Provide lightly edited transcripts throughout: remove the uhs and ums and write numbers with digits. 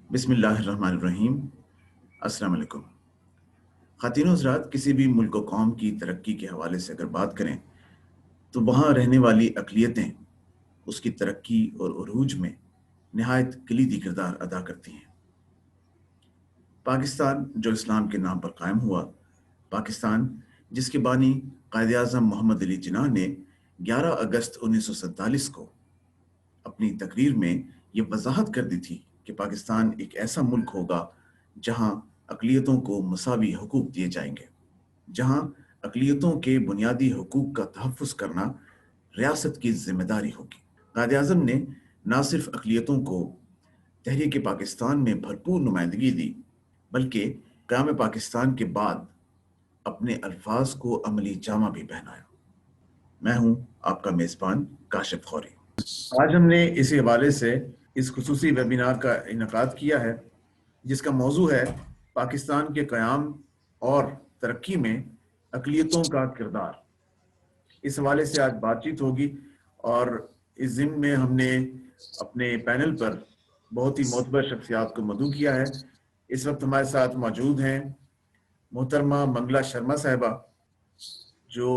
بسم اللہ الرحمن الرحیم۔ السلام علیکم خواتین و حضرات، کسی بھی ملک و قوم کی ترقی کے حوالے سے اگر بات کریں تو وہاں رہنے والی اقلیتیں اس کی ترقی اور عروج میں نہایت کلیدی کردار ادا کرتی ہیں۔ پاکستان جو اسلام کے نام پر قائم ہوا، پاکستان جس کے بانی قائد اعظم محمد علی جناح نے 11 اگست 1947 کو اپنی تقریر میں یہ وضاحت کر دی تھی کہ پاکستان ایک ایسا ملک ہوگا جہاں اقلیتوں کو مساوی حقوق دیے جائیں گے، جہاں اقلیتوں کے بنیادی حقوق کا تحفظ کرنا ریاست کی ذمہ داری ہوگی۔ قائد اعظم نے نہ صرف اقلیتوں کو تحریک پاکستان میں بھرپور نمائندگی دی، بلکہ قیام پاکستان کے بعد اپنے الفاظ کو عملی جامہ بھی پہنایا۔ میں ہوں آپ کا میزبان کاشف خوری۔ آج ہم نے اسی حوالے سے اس خصوصی ویبینار کا انعقاد کیا ہے جس کا موضوع ہے پاکستان کے قیام اور ترقی میں اقلیتوں کا کردار۔ اس حوالے سے آج بات چیت ہوگی اور اس ضمن میں ہم نے اپنے پینل پر بہت ہی معتبر شخصیات کو مدعو کیا ہے۔ اس وقت ہمارے ساتھ موجود ہیں محترمہ منگلا شرما صاحبہ، جو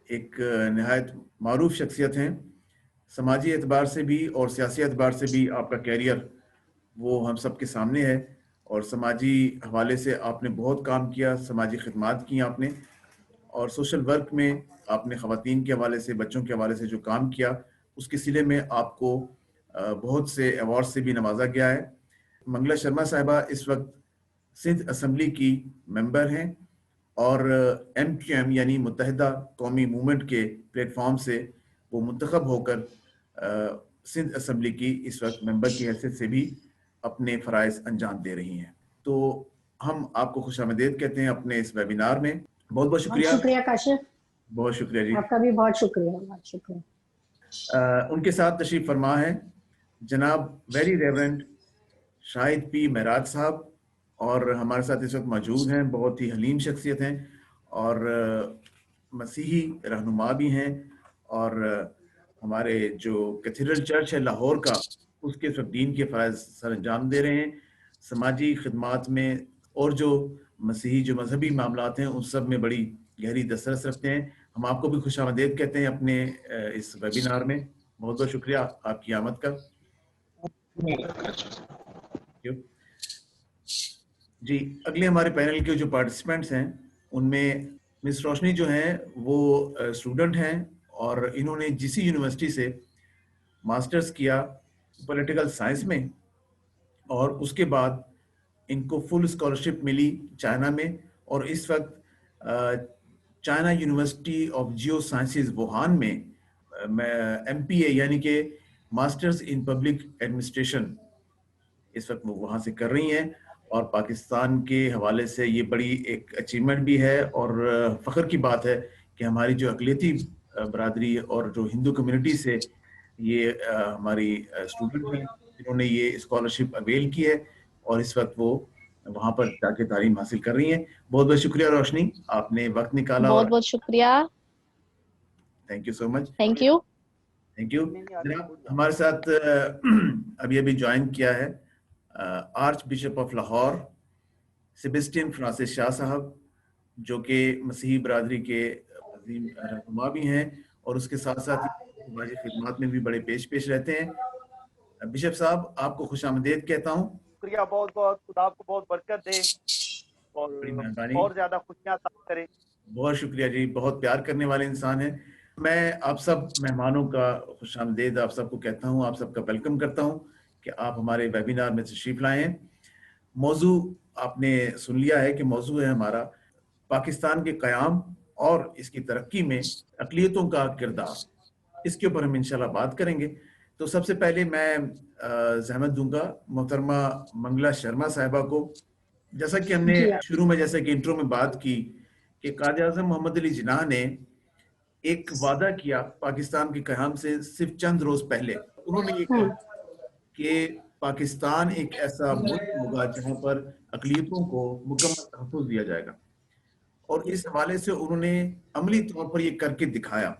ایک نہایت معروف شخصیت ہیں، سماجی اعتبار سے بھی اور سیاسی اعتبار سے بھی آپ کا کیریئر وہ ہم سب کے سامنے ہے، اور سماجی حوالے سے آپ نے بہت کام کیا، سماجی خدمات کی آپ نے، اور سوشل ورک میں آپ نے خواتین کے حوالے سے، بچوں کے حوالے سے جو کام کیا، اس کے سلے میں آپ کو بہت سے ایوارڈ سے بھی نوازا گیا ہے۔ منگلا شرما صاحبہ اس وقت سندھ اسمبلی کی ممبر ہیں اور MQM یعنی متحدہ قومی موومنٹ کے پلیٹ فارم سے وہ منتخب ہو کر سندھ اسمبلی کی اس وقت ممبر کی حیثیت سے بھی اپنے فرائض انجام دے رہی ہیں۔ تو ہم آپ کو خوش آمدید کہتے ہیں اپنے اس ویبینار میں۔ بہت بہت شکریہ۔ بہت شکریہ کاشف، بہت شکریہ جی، آپ کا بھی بہت شکریہ، بہت شکریہ۔ ان کے ساتھ تشریف فرما ہے جناب ویری ریورنڈ شاہد پی معراج صاحب، اور ہمارے ساتھ اس وقت موجود ہیں، بہت ہی حلیم شخصیت ہیں اور مسیحی رہنما بھی ہیں، اور ہمارے جو کیتھیڈرل چرچ ہے لاہور کا، اس کے دین کے فرائض سر انجام دے رہے ہیں، سماجی خدمات میں اور جو مسیحی جو مذہبی معاملات ہیں ان سب میں بڑی گہری دسترس رکھتے ہیں۔ ہم آپ کو بھی خوش آمدید کہتے ہیں اپنے اس ویبینار میں۔ بہت بہت شکریہ آپ کی آمد کا۔ جی، اگلے ہمارے پینل کے جو پارٹیسپینٹس ہیں ان میں مس روشنی جو ہیں وہ اسٹوڈنٹ ہیں، اور انہوں نے GC یونیورسٹی سے ماسٹرز کیا پولیٹیکل سائنس میں، اور اس کے بعد ان کو فل اسکالرشپ ملی چائنا میں، اور اس وقت China University of Geosciences Wuhan میں MPA یعنی کہ ماسٹرز ان پبلک ایڈمنسٹریشن اس وقت وہ وہاں سے کر رہی ہیں، اور پاکستان کے حوالے سے یہ بڑی ایک اچیومنٹ بھی ہے اور فخر کی بات ہے کہ ہماری جو اقلیتی برادری اور جو ہندو کمیونٹی سے یہ ہماری اسٹوڈنٹ ہیں جنہوں نے یہ اسکالرشپ اویل کی ہے، اور اس وقت وہ وہاں پر جا کے تعلیم حاصل کر رہی ہیں۔ بہت بہت شکریہ روشنی، آپ نے وقت نکالا۔ بہت بہت شکریہ، thank you so much. Thank you. Thank you جناب۔ ہمارے ساتھ ابھی جوائن کیا ہے archbishop of Lahore Sebastian Francis Shah صاحب، جو کہ مسیحی برادری کے عظیم رہنما بھی ہیں، اور اس کے ساتھ ساتھ سماجی خدمات میں بھی بڑے پیش رہتے ہیں۔ بشپ صاحب، آپ کو خوش آمدید کہتا ہوں۔ شکریہ بہت بہت، خدا آپ کو بہت برکت دے بڑی مہربانی، اور زیادہ خوشیاں عطا کرے۔ بہت شکریہ جی، بہت پیار کرنے والے انسان ہیں۔ میں آپ سب مہمانوں کا خوش آمدید آپ سب کو کہتا ہوں، آپ سب کا ویلکم کرتا ہوں کہ آپ ہمارے ویبینار میں تشریف لائے ہیں۔ موضوع آپ نے سن لیا ہے کہ موضوع ہے ہمارا پاکستان کے قیام اور اس کی ترقی میں اقلیتوں کا کردار۔ اس کے اوپر ہم انشاءاللہ بات کریں گے۔ تو سب سے پہلے میں زحمت دوں گا محترمہ منگلا شرما صاحبہ کو، جیسا کہ ہم نے شروع میں جیسا کہ انٹرو میں بات کی کہ قائد اعظم محمد علی جناح نے ایک وعدہ کیا پاکستان کے قیام سے صرف چند روز پہلے۔ انہوں نے یہ کہا کہ پاکستان ایک ایسا ملک ہوگا جہاں پر اقلیتوں کو مکمل تحفظ دیا جائے گا، اور اس حوالے سے انہوں نے عملی طور پر یہ کر کے دکھایا۔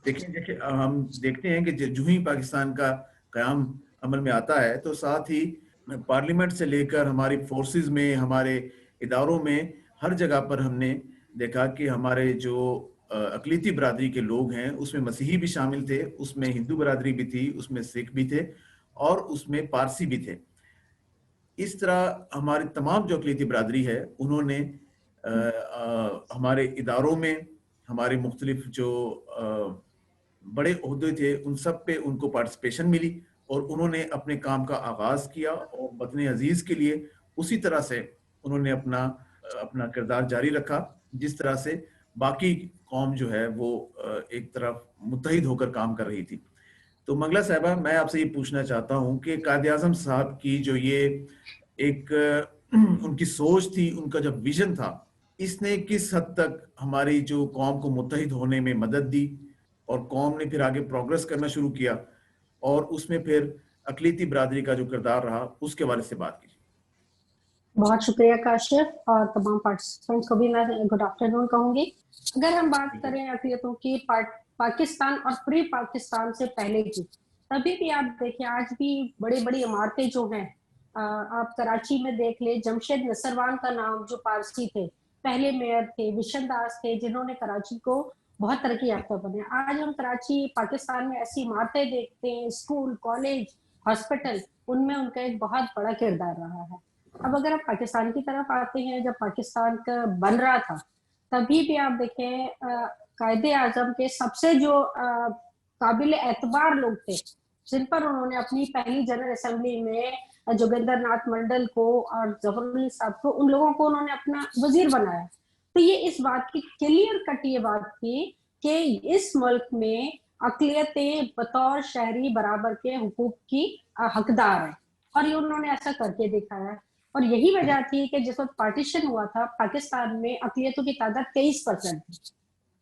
دیکھیں ہم دیکھتے ہیں کہ جو ہی پاکستان کا قیام عمل میں آتا ہے تو ساتھ ہی پارلیمنٹ سے لے کر ہماری فورسز میں، ہمارے اداروں میں، ہر جگہ پر ہم نے دیکھا کہ ہمارے جو اقلیتی برادری کے لوگ ہیں اس میں مسیحی بھی شامل تھے، اس میں ہندو برادری بھی تھی، اس میں سکھ بھی تھے اور اس میں پارسی بھی تھے۔ اس طرح ہماری تمام جو اقلیتی برادری ہے انہوں نے ہمارے اداروں میں، ہمارے مختلف جو بڑے عہدے تھے ان سب پہ ان کو پارٹیسپیشن ملی، اور انہوں نے اپنے کام کا آغاز کیا اور وطن عزیز کے لیے اسی طرح سے انہوں نے اپنا کردار جاری رکھا جس طرح سے باقی قوم جو ہے وہ ایک طرف متحد ہو کر کام کر رہی تھی۔ تو منگلا صاحبہ، میں آپ سے یہ پوچھنا چاہتا ہوں کہ قائد اعظم صاحب کی جو یہ ایک ان کی سوچ تھی، ان کا جو ویژن تھا، اس نے کس حد تک ہماری جو قوم کو متحد ہونے میں مدد دی، اور قوم نے پھر آگے پروگرس کرنا شروع کیا، اور اس میں پھر اقلیتی برادری کا جو کردار رہا اس کے بارے سے بات کیجیے۔ بہت شکریہ کاشف، اور تمام پارٹیسپینٹس کو بھی میں گڈ آفٹرنون کہوں گی۔ اگر ہم بات کریں اقلیتوں کی پاکستان اور فری پاکستان سے پہلے کی، تبھی بھی آپ دیکھیں آج بھی بڑی بڑی عمارتیں جو ہیں، آپ کراچی میں دیکھ لیں، جمشید نصروان کا نام جو پارسی تھے، پہلے میئر تھے، وشن داس تھے، جنہوں نے کراچی کو بہت ترقی یافتہ بنایا۔ آج ہم کراچی پاکستان میں ایسی عمارتیں دیکھتے ہیں، اسکول، کالج، ہاسپٹل، ان میں ان کا ایک بہت بڑا کردار رہا ہے۔ اب اگر آپ پاکستان کی طرف آتے ہیں، جب پاکستان کا بن رہا تھا تبھی بھی آپ دیکھیں قائد اعظم کے سب سے جو قابل اعتبار لوگ تھے جن پر انہوں نے اپنی پہلی جنرل اسمبلی میں جوگندر ناتھ منڈل کو اور ظفر علی صاحب کو، ان لوگوں کو انہوں نے اپنا وزیر بنایا۔ تو یہ اس بات کی کلیئر کٹ یہ بات تھی کہ اس ملک میں اقلیتیں بطور شہری برابر کے حقوق کی حقدار ہیں، اور یہ انہوں نے ایسا کر کے دکھایا۔ اور یہی وجہ تھی کہ جس وقت پارٹیشن ہوا تھا پاکستان میں اقلیتوں کی تعداد 23% تھی،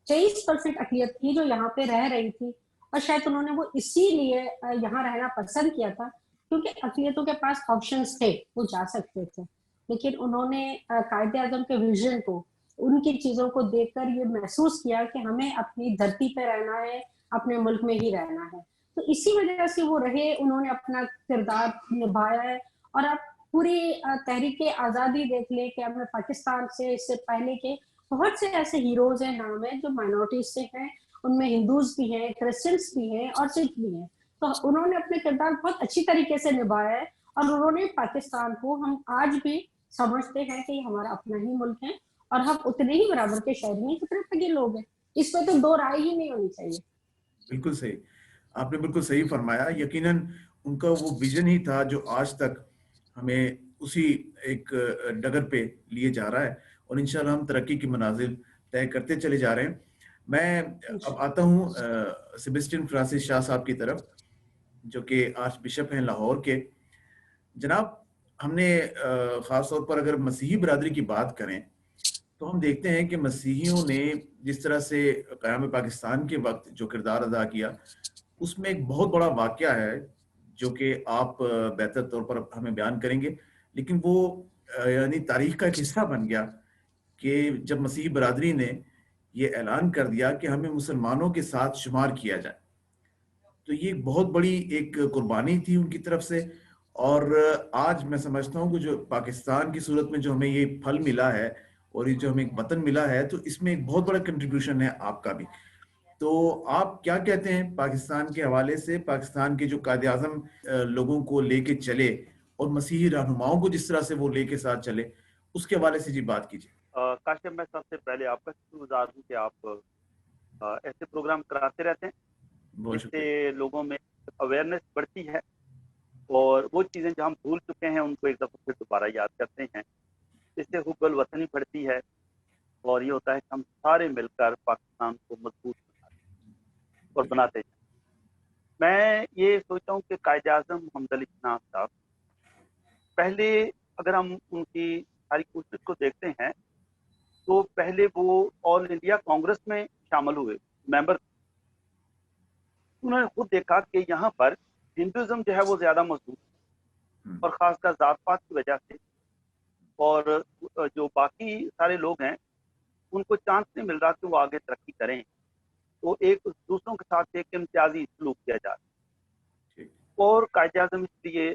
23% اقلیت تھی جو یہاں پہ رہ رہی تھی، اور شاید انہوں نے وہ اسی لیے یہاں رہنا پسند کیا تھا کیونکہ اقلیتوں کے پاس آپشنز تھے، وہ جا سکتے تھے۔ لیکن انہوں نے قائد اعظم کے ویژن کو، ان کی چیزوں کو دیکھ کر یہ محسوس کیا کہ ہمیں اپنی دھرتی پہ رہنا ہے، اپنے ملک میں ہی رہنا ہے، تو اسی وجہ سے وہ رہے، انہوں نے اپنا کردار نبھایا ہے۔ اور اب پوری تحریک آزادی دیکھ لیں کہ ہمیں پاکستان سے اس سے پہلے کے بہت سے ایسے ہیروز ہیں، نام ہیں جو مائنورٹیز سے ہیں، ان میں ہندوز بھی ہیں، کرسچنس بھی ہیں اور سکھ بھی ہیں، تو انہوں نے اپنے کردار بہت اچھی طریقے سے نبھایا ہے، اور انہوں نے پاکستان کو، ہم آج بھی سمجھتے ہیں کہ یہ ہمارا اپنا ہی ملک ہے اور ہم اتنے ہی برابر کے شہری ہیں جتنے تک یہ لوگ ہیں، اس پہ تو دو رائے ہی نہیں ہونی چاہیے۔ بالکل صحیح، آپ نے بالکل صحیح فرمایا۔ یقیناً ان کا وہ ویژن ہی تھا جو آج تک ہمیں اسی ایک ڈگر پہ لیے جا رہا ہے، اور انشاءاللہ ہم ترقی کی منازل طے کرتے چلے جا رہے ہیں۔ میں اب آتا ہوں سیبسٹین فرانسس شاہ صاحب کی طرف، جو کہ آرچ بشپ ہیں لاہور کے۔ جناب، ہم نے خاص طور پر اگر مسیحی برادری کی بات کریں تو ہم دیکھتے ہیں کہ مسیحیوں نے جس طرح سے قیام پاکستان کے وقت جو کردار ادا کیا، اس میں ایک بہت بڑا واقعہ ہے جو کہ آپ بہتر طور پر ہمیں بیان کریں گے، لیکن وہ یعنی تاریخ کا ایک حصہ بن گیا کہ جب مسیحی برادری نے یہ اعلان کر دیا کہ ہمیں مسلمانوں کے ساتھ شمار کیا جائے، تو یہ بہت بڑی ایک قربانی تھی ان کی طرف سے۔ اور آج میں سمجھتا ہوں کہ جو پاکستان کی صورت میں جو ہمیں یہ پھل ملا ہے اور یہ جو ہمیں ایک وطن ملا ہے، تو اس میں ایک بہت بڑا کنٹریبیوشن ہے آپ کا بھی۔ تو آپ کیا کہتے ہیں پاکستان کے حوالے سے، پاکستان کے جو قائد اعظم لوگوں کو لے کے چلے اور مسیحی رہنماؤں کو جس طرح سے وہ لے کے ساتھ چلے، اس کے حوالے سے جی بات کیجیے۔ کاشف، میں سب سے پہلے آپ کا شکر گزار ہوں کہ آپ ایسے پروگرام کراتے رہتے ہیں بہت جس شکریہ۔ سے لوگوں میں اویئرنیس بڑھتی ہے، اور وہ چیزیں جو ہم بھول چکے ہیں ان کو ایک دفعہ پھر دوبارہ یاد کرتے ہیں، اس سے حب الوطنی بڑھتی ہے، اور یہ ہوتا ہے کہ ہم سارے مل کر پاکستان کو مضبوط بناتے اور بناتے ہیں۔ میں یہ سوچتا ہوں کہ قائد اعظم محمد علی جناح صاحب، پہلے اگر ہم ان کی ساری کوشش کو دیکھتے ہیں تو پہلے وہ آل انڈیا کانگریس میں شامل ہوئے، ممبر۔ انہوں نے خود دیکھا کہ یہاں پر ہندوازم جو ہے وہ زیادہ مضبوط ہے، اور خاص کر ذات پات کی وجہ سے، اور جو باقی سارے لوگ ہیں ان کو چانس نہیں مل رہا کہ وہ آگے ترقی کریں، تو ایک دوسروں کے ساتھ ایک امتیازی سلوک کیا جا رہا ہے۔ اور قائد اعظم اس لیے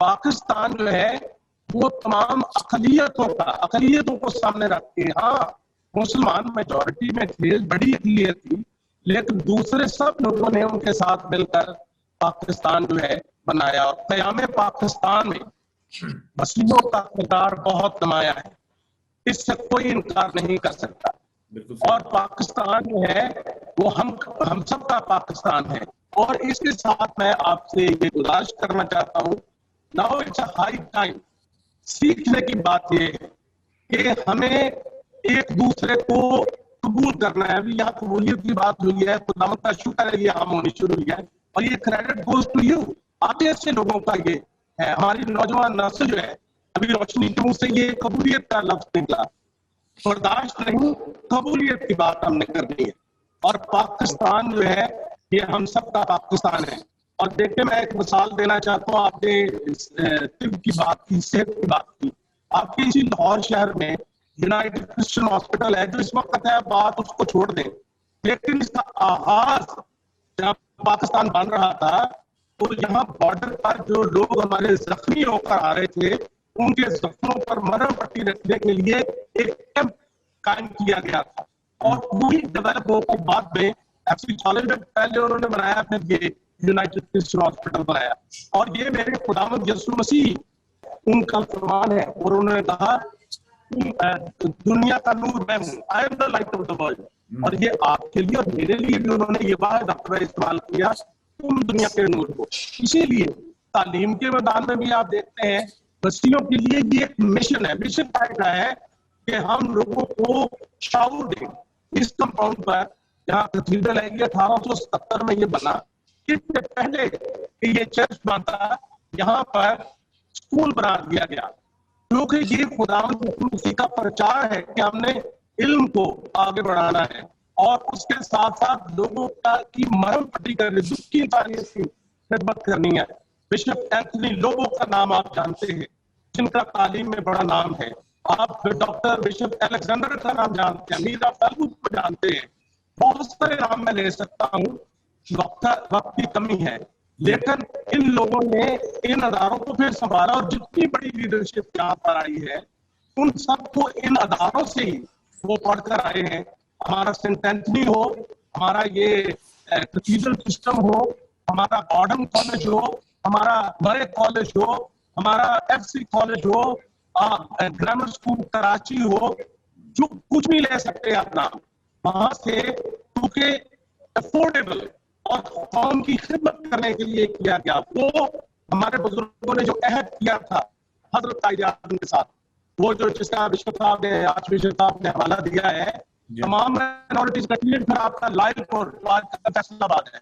پاکستان جو ہے وہ تمام اقلیتوں کو سامنے رکھتے ہیں. ہاں مسلمان میجورٹی میں تھے, بڑی اقلیت تھی, لیکن دوسرے سب لوگوں نے ان کے ساتھ مل کر پاکستان جو ہے بنایا. اور قیام پاکستان میں مسیحیوں کا کردار بہت نمایاں ہے, اس سے کوئی انکار نہیں کر سکتا. اور پاکستان جو ہے وہ ہم سب کا پاکستان ہے. اور اس کے ساتھ میں آپ سے یہ گزارش کرنا چاہتا ہوں, now it's a high time. سیکھنے کی بات یہ ہے کہ ہمیں ایک دوسرے کو قبول کرنا ہے. ابھی یہاں قبولیت کی بات ہوئی ہے, خداوند کا شکر ہے یہ عام ہونی شروع ہوئی ہے, اور یہ کریڈٹ گوز ٹو یو. آپ ایسے لوگوں کا یہ ہے. ہماری نوجوان نسل جو ہے, ابھی روشنی کے منہ سے یہ قبولیت کا لفظ نکلا, برداشت نہیں, قبولیت کی بات ہم نے کرنی ہے. اور پاکستان جو ہے یہ ہم سب کا پاکستان ہے. اور دیکھیں میں ایک مثال دینا چاہتا ہوں. آپ نے طب کی بات کی, صحت کی بات کی. آپ کے اسی لاہور شہر میں یونائٹڈ کرسچن ہاسپٹل ہے جو اس وقت ہے, بات اس کو چھوڑ دیں, لیکن اس کا آغاز جب پاکستان بن رہا تھا تو یہاں بارڈر پر جو لوگ ہمارے زخمی ہو کر آ رہے تھے, ان کے زخموں پر مرہم پٹی رکھنے کے لیے ایک کیمپ قائم کیا گیا تھا. اور پوری ڈیولپ ہو کے بعد میں ایف سی کالج میں پہلے انہوں نے بنایا, پھر یہ یونائٹڈ کرسچن ہاسپٹل بنایا. اور یہ میرے خداوند یسوع مسیح ان کا فرمان ہے, اور انہوں نے کہا دنیا کا نور میں ہوں, I am the light of the world. اور یہ آپ کے لیے اور میرے لیے بھی انہوں نے یہ واحد استعمال کیا, تم دنیا کے نور ہو. اسی لیے تعلیم کے میدان میں بھی آپ دیکھتے ہیں بستیوں کے لیے یہ ایک مشن ہے. مشن کا ہے کہ ہم لوگوں کو شعور دیں. اس کمپاؤنڈ پر جہاں کیتھیڈرل ہے, یہ 1870 میں یہ بنا. اس سے پہلے کہ یہ چرچ بنتا, یہاں پر اسکول بنا دیا گیا, کیونکہ یہ خداوند مسیح کا پرچار ہے کہ ہم نے علم کو آگے بڑھانا ہے, اور اس کے ساتھ ساتھ لوگوں کی مرہم پٹی کرنے, دکھ کی تاریخ کی خدمت کرنی ہے. بشپ اینتھنی لوبو کا نام آپ جانتے ہیں, جن کا تعلیم میں بڑا نام ہے. آپ ڈاکٹر بشپ الیگزینڈر کا نام جانتے ہیں, میرا فیلو کو جانتے ہیں. بہت سارے نام میں لے سکتا ہوں, وقت کی کمی ہے, لیکن ان لوگوں نے ان اداروں کو پھر سنبھالا. اور جتنی بڑی لیڈرشپ یہاں پر آئی ہے, ان سب کو ان اداروں سے ہی وہ پڑھ کر آئے ہیں. ہمارا سینٹ اینتھنی ہو, ہمارا یہ کیتھیڈرل سسٹم ہو, ہمارا گارڈن کالج ہو, ہمارا برے کالج ہو, ہمارا ایف سی کالج ہو, گرامر اسکول کراچی ہو, جو کچھ بھی لے سکتے ہیں آپ نام وہاں سے, کیونکہ افورڈیبل اور قوم کی خدمت کرنے کے لیے کیا گیا. وہ ہمارے بزرگوں نے جو عہد کیا تھا حضرت قائد اعظم کے ساتھ, وہ جو جس کا بشپ صاحب نے, آج بشپ صاحب نے حوالہ دیا ہے, تمام مائنورٹیز کا کلیئر تھا. آپ کا لائل پور فیصل آباد ہے,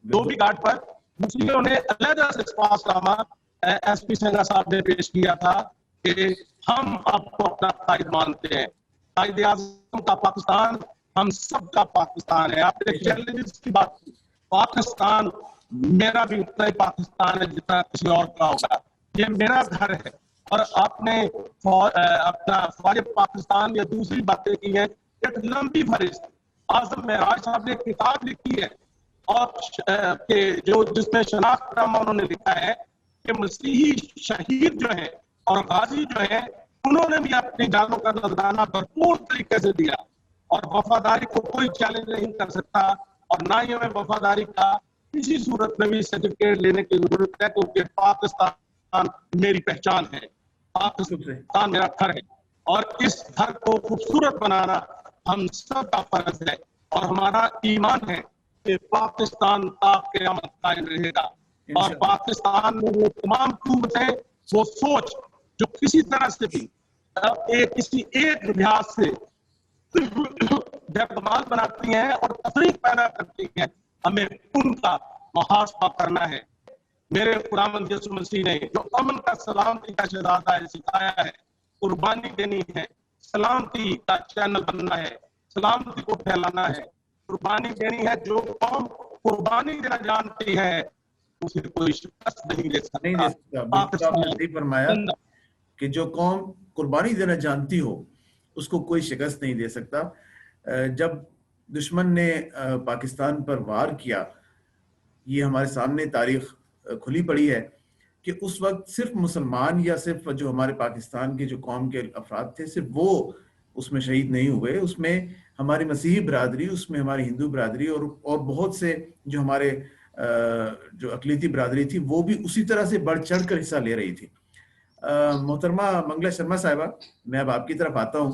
دو بھی گھاٹ پر مسلموں نے علیحدہ سے خاص نامہ ایس پی سنگا صاحب نے پیش کیا تھا کہ ہم آپ کو اپنا قائد مانتے ہیں. قائد اعظم کا پاکستان ہم سب کا پاکستان ہے. آپ نے چیلنجز کی بات کی, پاکستان میرا بھی اتنا ہی پاکستان ہے جتنا کسی اور کا ہوگا. یہ میرا گھر ہے. اور آپ نے اپنا فوج پاکستان یا دوسری باتیں کی ہیں, ایک لمبی فہرست. اعظم معراج صاحب نے کتاب لکھی ہے, اور کہ جو جس میں شناخت نامہ انہوں نے لکھا ہے کہ مسیحی شہید جو ہیں اور غازی جو ہیں, انہوں نے بھی اپنی جانوں کا نذرانہ بھرپور طریقے سے دیا, اور وفاداری کو کوئی چیلنج نہیں کر سکتا. اور نہ ہی ہمیں وفاداری کا کسی صورت میں بھی سرٹیفکیٹ لینے کی ضرورت ہے, کیونکہ پاکستان میری پہچان ہے, پاکستان میرا گھر ہے, اور اس گھر کو خوبصورت بنانا ہم سب کا فرض ہے. اور ہمارا ایمان ہے کہ پاکستان تا قیامت قائم رہے گا. اور پاکستان میں وہ تمام قوتیں, وہ سوچ جو کسی طرح سے بھی کسی ایک لحاظ سے کمال بناتی ہیں اور تفریق پیدا کرتی ہیں, ہمیں ان کا محاسبہ کرنا ہے. میرے خداوند یسوع مسیح نے جو امن کا سلامتی کا شہزادہ ہے سکھایا ہے, قربانی دینی ہے, سلامتی کا چینل بننا ہے, سلامتی کو پھیلانا ہے, قربانی دینی ہے. جو قوم قربانی دینا جانتی ہے اسے کوئی شکست نہیں دے سکتا. آپ نے صحیح فرمایا کہ جو قوم قربانی دینا جانتی ہو اس کو کوئی شکست نہیں دے سکتا. جب دشمن نے پاکستان پر وار کیا, یہ ہمارے سامنے تاریخ کھلی پڑی ہے, کہ اس وقت صرف مسلمان یا صرف جو ہمارے پاکستان کے جو قوم کے افراد تھے صرف وہ اس میں شہید نہیں ہوئے، اس میں ہماری مسیحی برادری، اس میں ہماری ہندو برادری اور بہت سے جو ہمارے جو اقلیتی برادری تھی وہ بھی اسی طرح سے بڑھ چڑھ کر حصہ لے رہی تھی۔ محترمہ منگلا شرما صاحبہ، میں اب آپ کی طرف آتا ہوں۔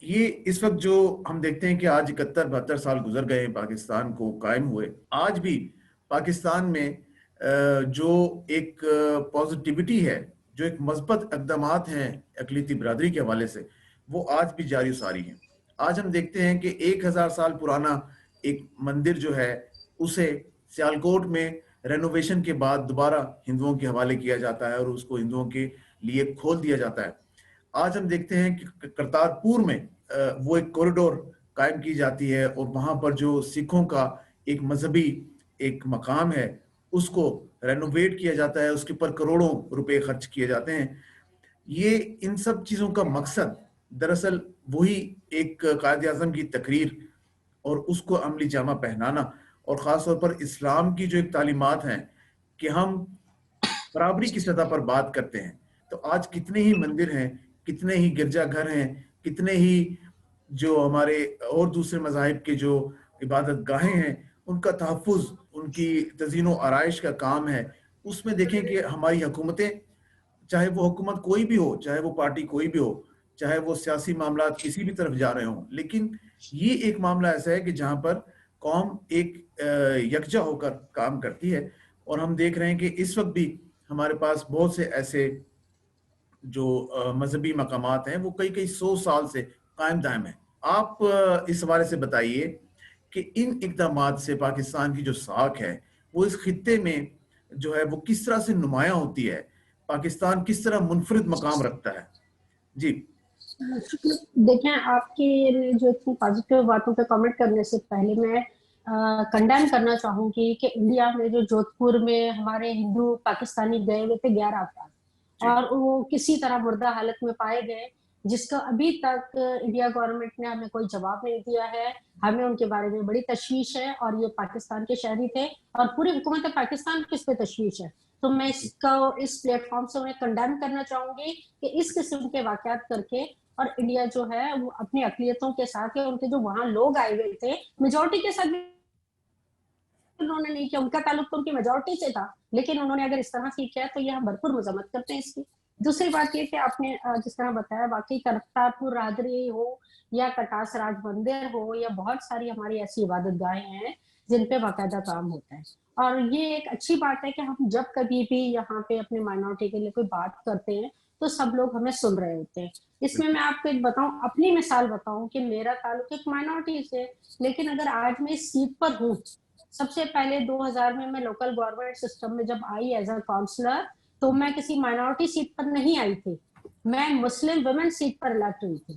یہ اس وقت جو ہم دیکھتے ہیں کہ آج 71-72 سال گزر گئے پاکستان کو قائم ہوئے، آج بھی پاکستان میں جو ایک پازیٹیوٹی ہے، جو ایک مثبت اقدامات ہیں اقلیتی برادری کے حوالے سے، وہ آج بھی جاری و ساری ہیں۔ آج ہم دیکھتے ہیں کہ 1000 سال پرانا ایک مندر جو ہے اسے سیالکوٹ میں رینوویشن کے بعد دوبارہ ہندوؤں کے حوالے کیا جاتا ہے اور اس کو ہندوؤں کے لیے کھول دیا جاتا ہے۔ آج ہم دیکھتے ہیں کہ کرتارپور میں وہ ایک کوریڈور قائم کی جاتی ہے اور وہاں پر جو سکھوں کا ایک مذہبی ایک مقام ہے اس کو رینوویٹ کیا جاتا ہے، اس کے پر کروڑوں روپے خرچ کیے جاتے ہیں۔ یہ ان سب چیزوں کا مقصد دراصل وہی ایک قائد اعظم کی تقریر اور اس کو عملی جامہ پہنانا، اور خاص طور پر اسلام کی جو ایک تعلیمات ہیں کہ ہم برابری کی سطح پر بات کرتے ہیں۔ تو آج کتنے ہی مندر ہیں، کتنے ہی گرجا گھر ہیں، کتنے ہی جو ہمارے اور دوسرے مذاہب کے جو عبادت گاہیں ہیں ان کا تحفظ، ان کی تزئین و آرائش کا کام ہے۔ اس میں دیکھیں کہ ہماری حکومتیں، چاہے وہ حکومت کوئی بھی ہو، چاہے وہ پارٹی کوئی بھی ہو، چاہے وہ سیاسی معاملات کسی بھی طرف جا رہے ہوں، لیکن یہ ایک معاملہ ایسا ہے کہ جہاں پر قوم ایک یکجا ہو کر کام کرتی ہے۔ اور ہم دیکھ رہے ہیں کہ اس وقت بھی ہمارے پاس بہت سے ایسے جو مذہبی مقامات ہیں وہ کئی 100 سال سے قائم دائم ہیں۔ آپ اس حوالے سے بتائیے کہ ان اقدامات سے پاکستان کی جو ساکھ ہے وہ اس خطے میں جو ہے وہ کس طرح سے نمایاں ہوتی ہے، پاکستان کس طرح منفرد مقام رکھتا ہے؟ جی دیکھیں، آپ کی جو اتنی پازیٹیو باتوں پہ کمنٹ کرنے سے پہلے میں کنڈیم کرنا چاہوں گی کہ انڈیا میں جو جودھ پور میں ہمارے ہندو پاکستانی گئے ہوئے تھے 11 افراد، اور وہ کسی طرح مردہ حالت میں پائے گئے، جس کا ابھی تک انڈیا گورنمنٹ نے ہمیں کوئی جواب نہیں دیا ہے۔ ہمیں ان کے بارے میں بڑی تشویش ہے، اور یہ پاکستان کے شہری تھے اور پوری حکومت پاکستان کس پہ تشویش ہے۔ تو میں اس پلیٹ فارم سے انہیں کنڈیم کرنا چاہوں گی کہ اس قسم کے واقعات کر کے، اور انڈیا جو ہے وہ اپنی اقلیتوں کے ساتھ، ان کے جو وہاں لوگ آئے ہوئے تھے میجورٹی کے ساتھ انہوں نے نہیں کیا، ان کا تعلق تو ان کی میجورٹی سے تھا، لیکن انہوں نے اگر اس طرح سے کیا تو یہ ہم بھرپور مذمت کرتے ہیں اس کی۔ دوسری بات یہ کہ آپ نے جس طرح بتایا، واقعی کرتارپور راہدری ہو یا کٹاس راج مندر ہو یا بہت ساری ہماری ایسی عبادت گاہیں ہیں جن پہ باقاعدہ کام ہوتا ہے، اور یہ ایک اچھی بات ہے کہ ہم جب کبھی بھی یہاں پہ اپنے مائنورٹی کے لیے کوئی بات کرتے ہیں تو سب لوگ ہمیں سن رہے ہوتے ہیں۔ اس میں آپ کو ایک بتاؤں، اپنی مثال بتاؤں کہ میرا تعلق ایک مائنورٹی سے، لیکن اگر آج میں اس سیٹ پر ہوں، سب سے پہلے 2000 میں لوکل گورنمنٹ سسٹم میں جب آئی ایز اے کاؤنسلر تو میں کسی مائنورٹی سیٹ پر نہیں آئی تھی، میں مسلم ویمن سیٹ پر الیکٹ ہوئی تھی،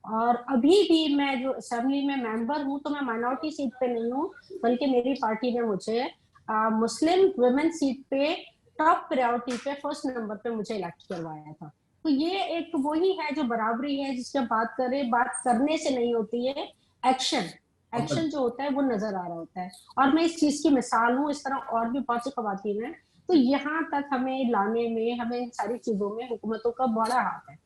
اور ابھی بھی میں جو اسمبلی میں ممبر ہوں تو میں مائنورٹی سیٹ پہ نہیں ہوں، بلکہ میری پارٹی نے مجھے مسلم ویمن سیٹ پہ ٹاپ پریورٹی پہ فرسٹ نمبر پہ مجھے الیکٹ کروایا تھا۔ تو یہ ایک وہی ہے جو برابری ہے جس کا بات کرے، بات کرنے سے نہیں ہوتی ہے، ایکشن جو ہوتا ہے وہ نظر آ رہا ہوتا ہے، اور میں اس چیز کی مثال ہوں۔ اس طرح اور بھی بہت سی خواتین ہیں، تو یہاں تک ہمیں لانے میں، ہمیں ان ساری چیزوں میں حکومتوں کا بڑا ہاتھ ہے۔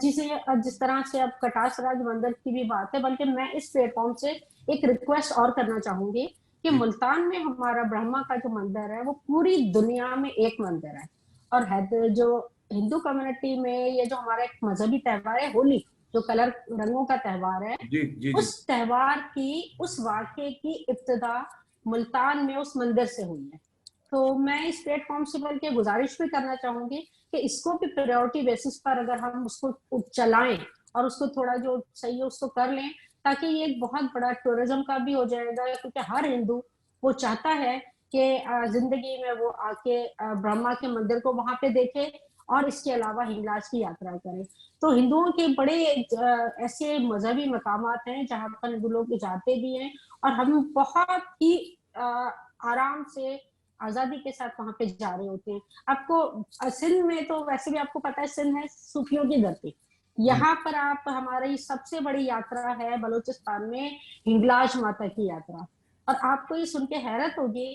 جس طرح سے اب کٹاس راج مندر کی بھی بات ہے، بلکہ میں اس پلیٹ فارم سے ایک ریکویسٹ اور کرنا چاہوں گی کہ ملتان میں ہمارا برہما کا جو مندر ہے وہ پوری دنیا میں ایک مندر ہے، اور جو ہندو کمیونٹی میں یہ جو ہمارا ایک مذہبی تہوار ہے ہولی، جو کلر رنگوں کا تہوار ہے، اس تہوار کی، اس واقعے کی ابتدا ملتان میں اس مندر سے ہوئی ہے۔ تو میں اس پلیٹ فارم سے بول کے گزارش بھی کرنا چاہوں گی کہ اس کو بھی پریورٹی بیسس پر اگر ہم اس کو چلائیں اور اس کو تھوڑا جو صحیح ہے اس کو کر لیں، تاکہ یہ ایک بہت بڑا ٹورزم کا بھی ہو جائے گا، کیونکہ ہر ہندو وہ چاہتا ہے کہ زندگی میں وہ آ کے برہما کے مندر کو وہاں پہ دیکھے، اور اس کے علاوہ ہنگلاج کی یاترا کریں۔ تو ہندوؤں کے بڑے ایسے مذہبی مقامات ہیں جہاں پر ہندو لوگ جاتے بھی ہیں، اور ہم بہت ہی آرام سے، آزادی کے ساتھ وہاں پہ جا رہے ہوتے ہیں۔ آپ کو سندھ میں تو ویسے بھی آپ کو پتا ہے سندھ ہے صوفیوں کی دھرتی، یہاں پر آپ ہماری سب سے بڑی یاترا ہے بلوچستان میں ہنگلاج ماتا کی یاترا، اور آپ کو یہ سن کے حیرت ہوگی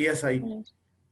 ASI।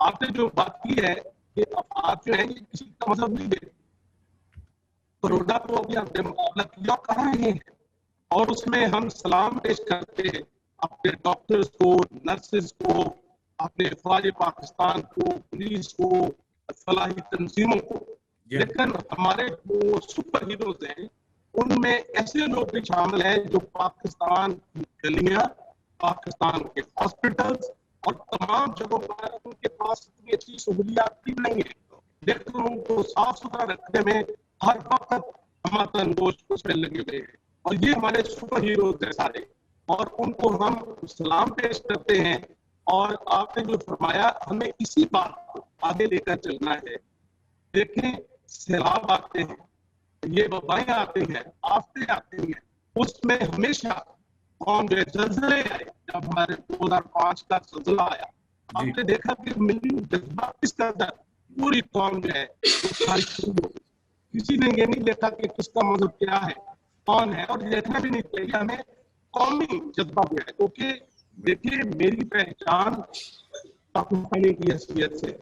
آپ نے جو بات کی ہے کہ آپ جو ہے یہ کسی کا مذہب نہیں دے، بروڈا کو بھی ہم نے مقابلہ کیا کہا ہے، اور اس میں ہم سلام پیش کرتے ہیں اپنے ڈاکٹرز کو، نرسز کو، اپنے افواج پاکستان کو، پولیس کو، فلاحی تنظیموں کو. لیکن ہمارے جو سپر ہیروز ہیں ان میں ایسے لوگ بھی شامل ہیں جو پاکستان کی گلیاں، پاکستان کے ہاسپٹلز اور تمام جگہوں پر ان کے پاس اتنی اچھی سہولیات بھی نہیں ہے، لیکن ان کو صاف ستھرا رکھنے میں ہر وقت ہمارا اندوش اس میں لگے ہوئے ہیں، اور یہ ہمارے سپر ہیروز ہیں سارے، اور ان کو ہم سلام پیش کرتے ہیں. اور آپ نے جو فرمایا ہمیں اسی بات کو آگے لے کر چلنا ہے. دیکھیں سیلاب آتے ہیں، یہ وبائیں آتی ہیں، آفتیں آتی ہیں، اس میں ہمیشہ قوم جو ہے زلزلے آئے. جب ہمارے 2005 کا زلزلہ آیا آپ نے دیکھا کہ ملی جذبہ کس قدر پوری قوم جو ہے وہ ساری شروع ہو گئی. کسی نے یہ نہیں دیکھا کہ کس کا مذہب کیا ہے، کون ہے، اور دیکھنا بھی نہیں چاہیے. ہمیں قومی جذبہ جو ہے، کیونکہ دیکھیے میری پہچان پاکستانی کی حیثیت سے،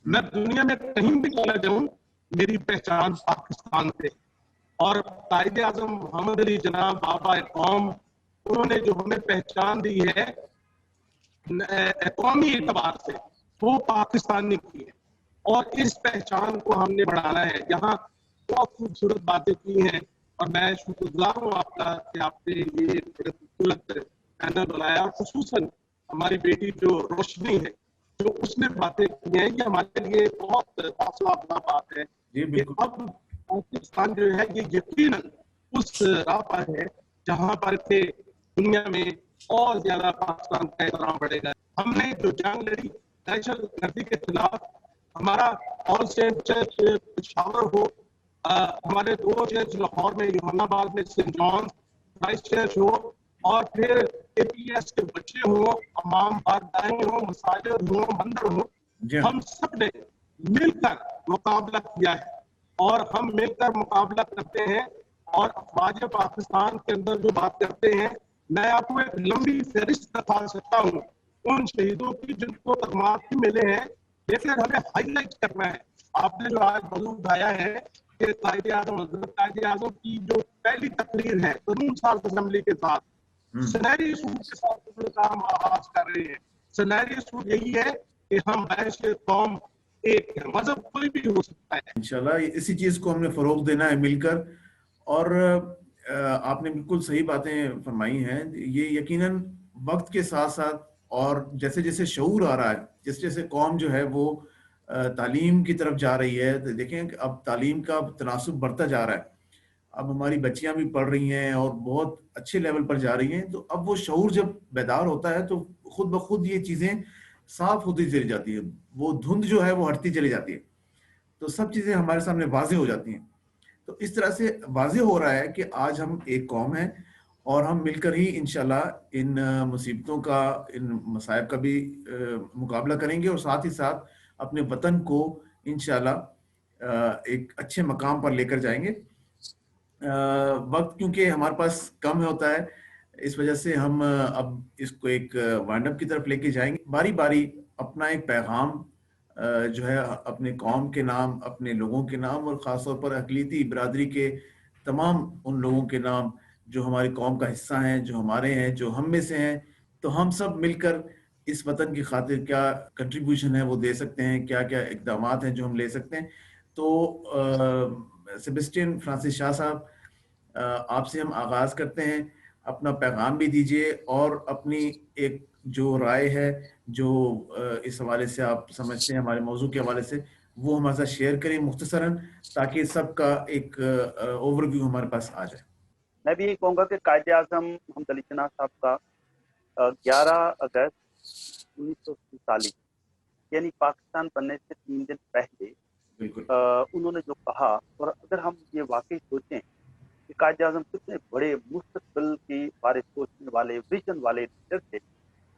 میں دنیا میں کہیں بھی چلا جاؤں میری پہچان پاکستان سے. اور قائد اعظم محمد علی جناح بابا قوم انہوں نے جو ہمیں پہچان دی ہے قومی اعتبار سے وہ پاکستانی کی ہے، اور اس پہچان کو ہم نے بڑھانا ہے. یہاں بہت خوبصورت باتیں کی ہیں اور میں شکر گزار ہوں آپ کا کہ آپ نے یہ بڑے خوبصورت پینل بنایا. خصوصاً ہماری بیٹی جو روشنی ہے جو اس نے باتیں کی ہیں یہ ہمارے لیے بہت حوصلہ افزا بات ہے کہ اب پاکستان جو ہے یہ یقیناً اس راہ پر ہے جہاں پر کہ دنیا میں اور زیادہ پاکستان کا احترام بڑھے گا. ہم نے جو جنگ لڑی دہشت گردی کے خلاف، ہمارا آل سینٹ چرچ پشاور ہو، ہمارے 2 چرچ لاہور میں، یوحنا آباد میں سینٹ جان کرائسٹ چرچ ہو، اور پھر اے پی ایس کے بچے ہوں، امام باردانی ہوں، مساجد ہوں، مندر ہوں، ہم سب نے مل کر مقابلہ کیا ہے اور ہم مل کر مقابلہ کرتے ہیں. اور افواج پاکستان کے اندر جو بات کرتے ہیں، میں آپ کو ایک لمبی فہرست دکھا سکتا ہوں ان شہیدوں کی جن کو تغمات بھی ملے ہیں، لیکن ہمیں ہائی لائٹ کرنا ہے. آپ نے جو آج موضوع اٹھایا ہے کہ قائد اعظم حضرت قائد اعظم کی جو پہلی تقریر ہے قانون ساز اسمبلی کے ساتھ سنہری سود کے ساتھ کام آغاز کر رہے ہیں. سنہری سود یہی ہے کہ ہم بیش قوم ایک ہے، مذہب کوئی بھی ہو سکتا ہے. انشاءاللہ اسی چیز کو ہم نے فروغ دینا ہے مل کر. اور آپ نے بالکل صحیح باتیں فرمائی ہیں. یہ یقیناً وقت کے ساتھ ساتھ اور جیسے جیسے شعور آ رہا ہے، جیسے جیسے قوم جو ہے وہ تعلیم کی طرف جا رہی ہے، دیکھیں کہ اب تعلیم کا تناسب بڑھتا جا رہا ہے. اب ہماری بچیاں بھی پڑھ رہی ہیں اور بہت اچھے لیول پر جا رہی ہیں. تو اب وہ شعور جب بیدار ہوتا ہے تو خود بخود یہ چیزیں صاف ہوتی چلی جاتی ہے، وہ دھند جو ہے وہ ہٹتی چلی جاتی ہے، تو سب چیزیں ہمارے سامنے واضح ہو جاتی ہیں. تو اس طرح سے واضح ہو رہا ہے کہ آج ہم ایک قوم ہیں اور ہم مل کر ہی انشاءاللہ ان مصیبتوں کا، ان مصائب کا بھی مقابلہ کریں گے، اور ساتھ ہی ساتھ اپنے وطن کو انشاءاللہ ایک اچھے مقام پر لے کر جائیں گے. وقت کیونکہ ہمارے پاس کم ہوتا ہے، اس وجہ سے ہم اب اس کو ایک وائنڈ اپ کی طرف لے کے جائیں گے. باری باری اپنا ایک پیغام جو ہے اپنے قوم کے نام، اپنے لوگوں کے نام، اور خاص طور پر اقلیتی برادری کے تمام ان لوگوں کے نام جو ہماری قوم کا حصہ ہیں، جو ہمارے ہیں، جو ہم میں سے ہیں، تو ہم سب مل کر اس وطن کی خاطر کیا کنٹریبیوشن ہے وہ دے سکتے ہیں، کیا کیا اقدامات ہیں جو ہم لے سکتے ہیں. تو سیبسٹین فرانسس شاہ صاحب، آپ سے ہم آغاز کرتے ہیں. اپنا پیغام بھی دیجئے اور اپنی ایک جو رائے ہے جو اس حوالے سے آپ سمجھتے ہیں ہمارے موضوع کے حوالے سے، وہ ہمارے ساتھ شیئر کریں مختصراً، تاکہ سب کا ایک اوور ویو ہمارے پاس آ جائے. میں بھی یہی کہوں گا کہ قائد اعظم محمد علی جناح صاحب کا 11 اگست 1947 یعنی پاکستان بننے سے 3 دن پہلے انہوں نے جو کہا، اور اگر ہم یہ واقعی سوچیں کہ قائد اعظم کتنے بڑے مستقبل کے بارے سوچنے والے، ویژن والے لیڈر تھے.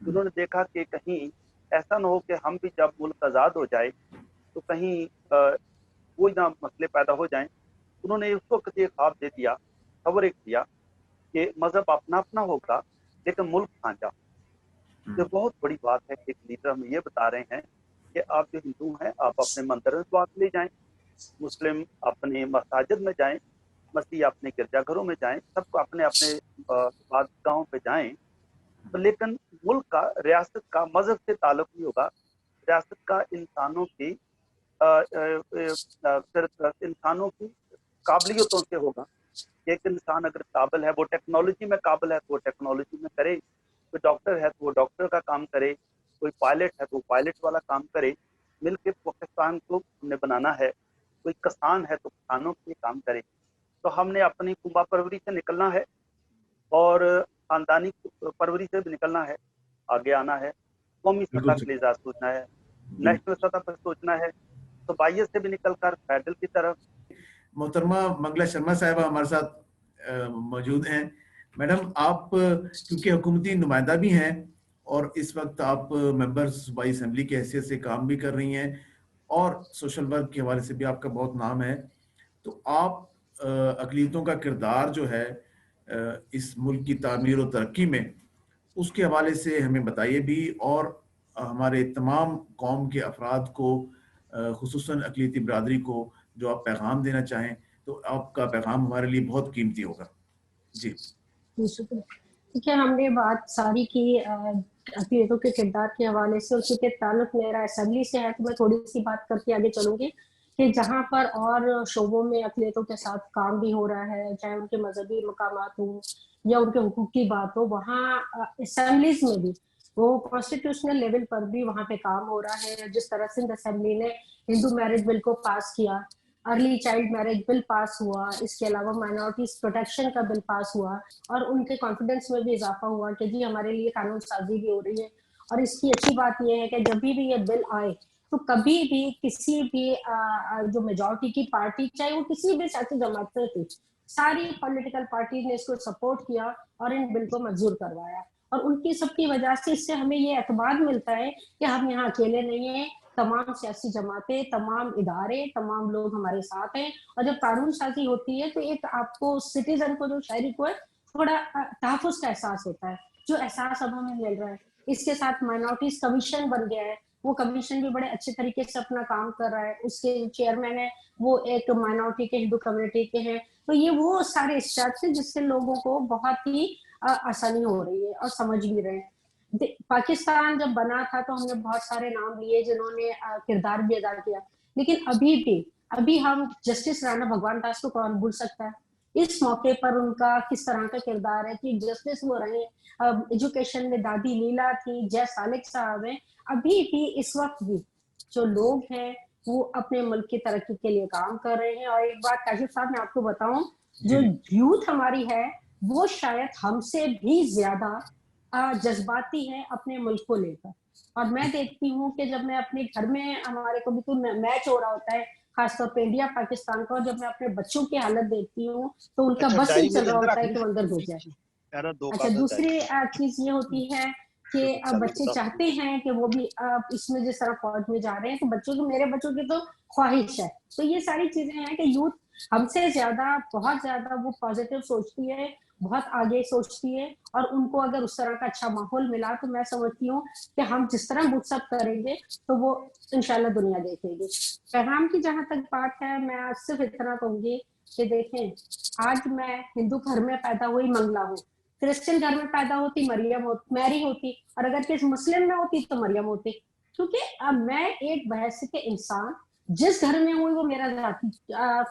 انہوں نے دیکھا کہ کہیں ایسا نہ ہو کہ ہم بھی جب ملک آزاد ہو جائے تو کہیں کوئی نہ مسئلے پیدا ہو جائیں. انہوں نے اس وقت یہ خواب دے دیا، خبر ایک دیا کہ مذہب اپنا اپنا ہوگا لیکن ملک سانجا. یہ بہت بڑی بات ہے کہ ایک لیڈر ہمیں یہ بتا رہے ہیں کہ آپ جو ہندو ہیں آپ اپنے مندر میں دعا کے لیے جائیں، مسلم اپنے مساجد میں جائیں، مسیح اپنے گرجا گھروں میں جائیں، سب کو اپنے اپنے عبادت گاہوں پہ جائیں، لیکن ملک کا، ریاست کا مذہب سے تعلق نہیں ہوگا، ریاست کا انسانوں کی انسانوں کی قابلیتوں سے ہوگا۔ ایک انسان اگر قابل ہے، وہ ٹیکنالوجی میں قابل ہے تو وہ ٹیکنالوجی میں کرے، کوئی ڈاکٹر ہے تو وہ ڈاکٹر کا کام کرے، کوئی پائلٹ ہے تو وہ پائلٹ والا کام کرے، مل کے پاکستان کو ہم نے بنانا ہے۔ کوئی کسان ہے تو کسانوں کے لیے کام کرے۔ تو ہم نے اپنی کنبہ پروری سے نکلنا ہے اور خاندانی پروری سے بھی نکلنا ہے، آگے آنا ہے، قومی سطح کے لیے زیادہ سوچنا ہے، نیشنل سطح پر سوچنا ہے، صوبائیت سے بھی نکل کر فیڈرل کی طرف۔ محترمہ منگلا شرما صاحبہ ہمارے ساتھ موجود ہیں۔ میڈم آپ کیونکہ حکومتی نمائندہ بھی ہیں اور اس وقت آپ ممبر صوبائی اسمبلی کی حیثیت سے کام بھی کر رہی ہیں اور سوشل ورک کے حوالے سے بھی آپ کا بہت نام ہے، تو آپ اقلیتوں کا کردار جو ہے اس ملک کی تعمیر و ترقی میں، اس کے حوالے سے ہمیں بتائیے بھی، اور ہمارے تمام قوم کے افراد کو، خصوصاً اقلیتی برادری کو جو آپ پیغام دینا چاہیں تو آپ کا پیغام ہمارے لیے بہت قیمتی ہوگا۔ جی شکریہ۔ ٹھیک ہے، ہم نے بات ساری کی اقلیتوں کے کردار کے حوالے سے، اسی کے تعلق میرا اسمبلی سے ہے تو میں تھوڑی سی بات کر کے آگے چلوں گی کہ جہاں پر اور شعبوں میں اقلیتوں کے ساتھ کام بھی ہو رہا ہے، چاہے ان کے مذہبی مقامات ہوں یا ان کے حقوق کی بات ہو، وہاں اسمبلیز میں بھی وہ کانسٹیٹیوشنل لیول پر بھی وہاں پہ کام ہو رہا ہے۔ جس طرح سندھ اسمبلی نے ہندو میرج بل کو پاس کیا، ارلی چائلڈ میرج بل پاس ہوا، اس کے علاوہ مائنورٹیز پروٹیکشن کا بل پاس ہوا، اور ان کے کانفیڈنس میں بھی اضافہ ہوا کہ جی ہمارے لیے قانون سازی بھی ہو رہی ہے۔ اور اس کی اچھی بات یہ ہے کہ جب بھی یہ بل آئے تو کبھی بھی کسی بھی جو میجورٹی کی پارٹی، چاہے وہ کسی بھی سیاسی جماعت سے تھی، ساری پولیٹیکل پارٹی نے اس کو سپورٹ کیا اور ان بل کو منظور کروایا، اور ان کی سب کی وجہ سے اس سے ہمیں یہ اعتماد ملتا ہے کہ ہم یہاں اکیلے نہیں ہیں، تمام سیاسی جماعتیں، تمام ادارے، تمام لوگ ہمارے ساتھ ہیں۔ اور جب قانون سازی ہوتی ہے تو ایک آپ کو سٹیزن کو، جو شہری کو ہے، تھوڑا تحفظ کا احساس ہوتا ہے، جو احساس اب ہمیں مل رہا ہے۔ اس کے ساتھ مائنورٹیز کمیشن بن گیا ہے، وہ کمیشن بھی بڑے اچھے طریقے سے اپنا کام کر رہا ہے، اس کے چیئرمین ہے وہ ایک مائنورٹی کے، ہندو کمیونٹی کے ہیں۔ تو یہ وہ سارے اسٹیپس ہیں جس سے لوگوں کو بہت ہی آسانی ہو رہی ہے اور سمجھ بھی رہے ہیں۔ پاکستان جب بنا تھا تو ہم نے بہت سارے نام لیے جنہوں نے کردار بھی ادا کیا، لیکن ابھی ہم جسٹس رانا بھگوان داس کو کون بھول سکتا ہے؟ اس موقع پر ان کا کس طرح کا کردار ہے، چیف جسٹس وہ رہے، ایجوکیشن میں دادی لیلا تھی، جے سالک صاحب ہیں، ابھی بھی اس وقت بھی جو لوگ ہیں وہ اپنے ملک کی ترقی کے لیے کام کر رہے ہیں۔ اور ایک بات کاشف صاحب میں آپ کو بتاؤں، جو یوتھ ہماری ہے وہ شاید ہم سے بھی زیادہ جذباتی ہے اپنے ملک کو لے کر۔ اور میں دیکھتی ہوں کہ جب میں اپنے گھر میں، ہمارے کو بھی کوئی میچ ہو رہا ہوتا ہے خاص طور پہ انڈیا پاکستان کا، اور جب میں اپنے بچوں کی حالت دیکھتی ہوں تو ان کا بس ہی چل رہا ہوتا ہے کہ وہ اندر گھس جائے۔ اچھا، دوسری چیز یہ ہوتی ہے کہ بچے چاہتے ہیں کہ وہ بھی اس میں جس طرح فوج میں جا رہے ہیں، تو بچوں کی، میرے بچوں کی تو خواہش ہے۔ تو یہ ساری چیزیں ہیں کہ یوتھ ہم سے زیادہ، بہت زیادہ وہ پازیٹیو سوچتی ہے، بہت آگے سوچتی ہے، اور ان کو اگر اس طرح کا اچھا ماحول ملا تو میں سمجھتی ہوں کہ ہم جس طرح بک سب کریں گے تو وہ انشاءاللہ دنیا دیکھے گی۔ پیغام کی جہاں تک بات ہے، میں صرف اتنا کہوں گی کہ دیکھیں، آج میں ہندو گھر میں پیدا ہوئی منگلا ہوں، کرسچن گھر میں پیدا ہوتی مریم میری ہوتی، اور اگر کسی مسلم میں ہوتی تو مریم ہوتی، کیونکہ اب میں ایک بحث کے انسان جس گھر میں ہوئی وہ میرا ذاتی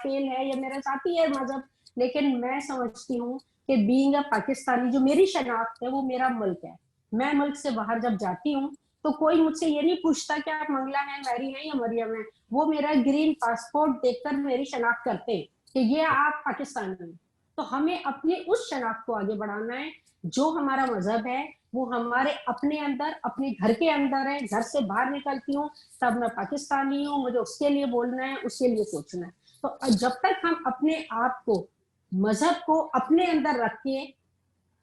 فیل ہے یا میرا ذاتی ہے مذہب، لیکن میں سمجھتی ہوں کہ بینگ اے پاکستانی، جو میری شناخت ہے وہ میرا ملک ہے۔ میں ملک سے باہر جب جاتی ہوں تو کوئی مجھ سے یہ نہیں پوچھتا کہ آپ منگلا ہیں، میری ہیں یا مریم ہیں، وہ میرا گرین پاسپورٹ دیکھ کر میری شناخت کرتے ہیں کہ یہ آپ پاکستانی ہیں۔ تو ہمیں اپنے اس شناخت کو آگے بڑھانا ہے، جو ہمارا مذہب ہے وہ ہمارے اپنے اندر، اپنے گھر کے اندر ہے۔ گھر سے باہر نکلتی ہوں تب میں پاکستانی ہوں، مجھے اس کے لیے بولنا ہے، اس کے لیے سوچنا ہے۔ تو جب تک ہم اپنے آپ کو، مذہب کو اپنے اندر رکھ کے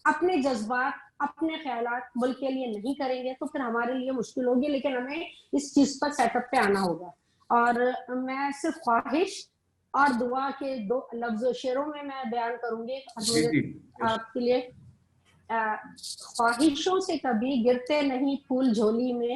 اپنے جذبات، اپنے خیالات ملک کے لیے نہیں کریں گے تو پھر ہمارے لیے مشکل ہوگی، لیکن ہمیں اس چیز پر سیٹ اپ پہ آنا ہوگا۔ اور میں صرف خواہش اور دعا کے 2 لفظ شعروں میں بیان کروں گی آپ کے لیے۔ خواہشوں سے کبھی گرتے نہیں پھول جھولی میں،